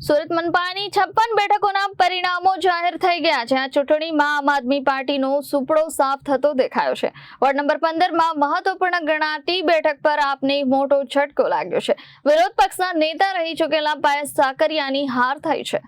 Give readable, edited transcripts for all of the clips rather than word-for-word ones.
સુરત મનપાની 56 બેઠકોના પરિણામો જાહેર થઈ ગયા છે। આ ચૂંટણીમાં આમ આદમી પાર્ટીનો સુપડો સાફ થતો દેખાયો છે। વોર્ડ નંબર 15માં મહત્વપૂર્ણ ગણાતી બેઠક પર આપને મોટો ઝટકો લાગ્યો છે। વિરોધ પક્ષના નેતા રહી ચૂકેલા પાયસ સાકરિયાની હાર થઈ છે।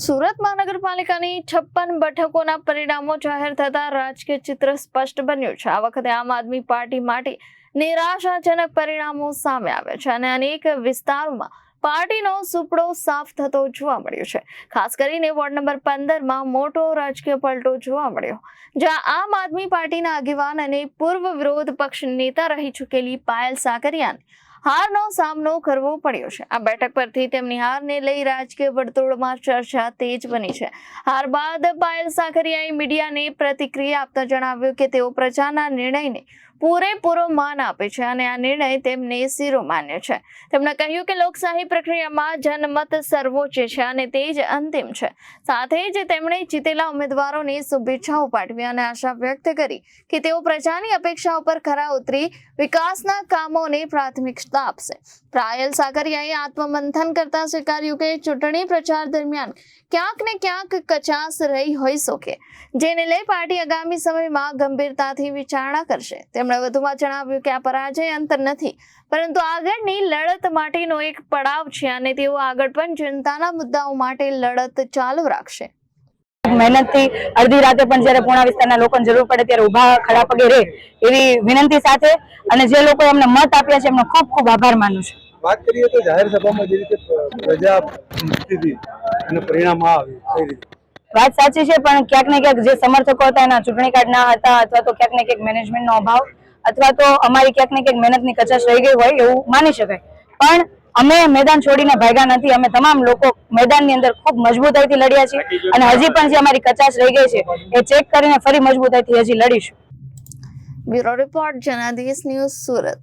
સુરત મહાનગરપાલિકાની 56 બેઠકોના પરિણામો જાહેર થતા રાજકીય ચિત્ર સ્પષ્ટ બન્યું છે। આ વખતે આમ આદમી પાર્ટી માટે નિરાશાજનક પરિણામો સામે આવ્યા છે અને અનેક વિસ્તારોમાં પાર્ટીનો સુપડો સાફ થતો જોવા મળ્યો છે। ખાસ કરીને વોર્ડ નંબર 15માં મોટો રાજકીય પલટો જોવા મળ્યો, જ્યાં આમ આદમી પાર્ટીના આગેવાન અને પૂર્વ વિરોધ પક્ષ નેતા રહી ચૂકેલી પાયલ સાકરિયાને હારનો સામનો કરવો પડ્યો છે। આ બેઠક પરથી તેમની હારને લઈ રાજકીય વર્તુળોમાં ચર્ચા તેજ બની છે। હાર બાદ પાયલ સાકરિયાએ મીડિયાને પ્રતિક્રિયા આપતા જણાવ્યું કે તેઓ પ્રજાના નિર્ણયને પૂરેપૂરો માન આપે છે અને આ નિર્ણય તેમને શિરોમાન્ય છે। તેમણે કહ્યું કે લોકશાહી પ્રક્રિયામાં જનમત સર્વોચ્ચ છે અને તે જ અંતિમ છે। સાથે જ તેમણે જીતેલા ઉમેદવારોને શુભેચ્છાઓ પાઠવી અને આશા વ્યક્ત કરી કે તેઓ પ્રજાની અપેક્ષાઓ પર ખરા ઉતરી વિકાસના કામોને પ્રાથમિકતા આપશે। પાયલ સાકરિયાએ આત્મમંથન કરતા સ્વીકાર્યું કે ચૂંટણી પ્રચાર દરમિયાન ક્યાંક ને ક્યાંક કચાશ રહી હોઈ શકે, જેને લઈ પાર્ટી આગામી સમયમાં ગંભીરતાથી વિચારણા કરશે। તેમણે વધુમાં જણાવ્યું કે આ પરાજય અંત નથી, પરંતુ આગળની લડત માટેનો એક પડાવ છે અને તેઓ આગળ પણ જનતાના મુદ્દાઓ માટે લડત ચાલુ રાખશે। મહેનતથી અડધી રાતે પણ જ્યારે પૂર્ણા વિસ્તારના લોકોને જરૂર પડે ત્યારે ઊભા ખડા પગે રહે એવી વિનંતી સાથે અને જે લોકો એમને મત આપ્યા છે એમનો ખૂબ ખૂબ આભાર માનું છું। વાત કરીએ તો જાહેર સભામાં જે રીતે પ્રજા જીતી અને પરિણામ આવ્યું કઈ રીતે? વાત સાચી છે, પણ ક્યાંક ને ક્યાંક જે સમર્થકો હતા એના ચૂંટણી કાર્ડ ના હતા, અથવા તો ક્યાંક ને ક્યાંક મેનેજમેન્ટનો અભાવ, અથવા તો અમારી ક્યાંક ને ક્યાંક મહેનતની કચાશ રહી ગઈ હોય એવું માની શકાય। પણ અમે મેદાન છોડીને ભાગ્યા નથી। અમે તમામ લોકો મેદાનની અંદર ખૂબ મજબૂતાઈથી લડ્યા છીએ અને હજી પણ જે અમારી કચાશ રહી ગઈ છે એ ચેક કરીને ફરી મજબૂતાઈથી હજી લડીશું। Bureau report, Janadesh news, Surat.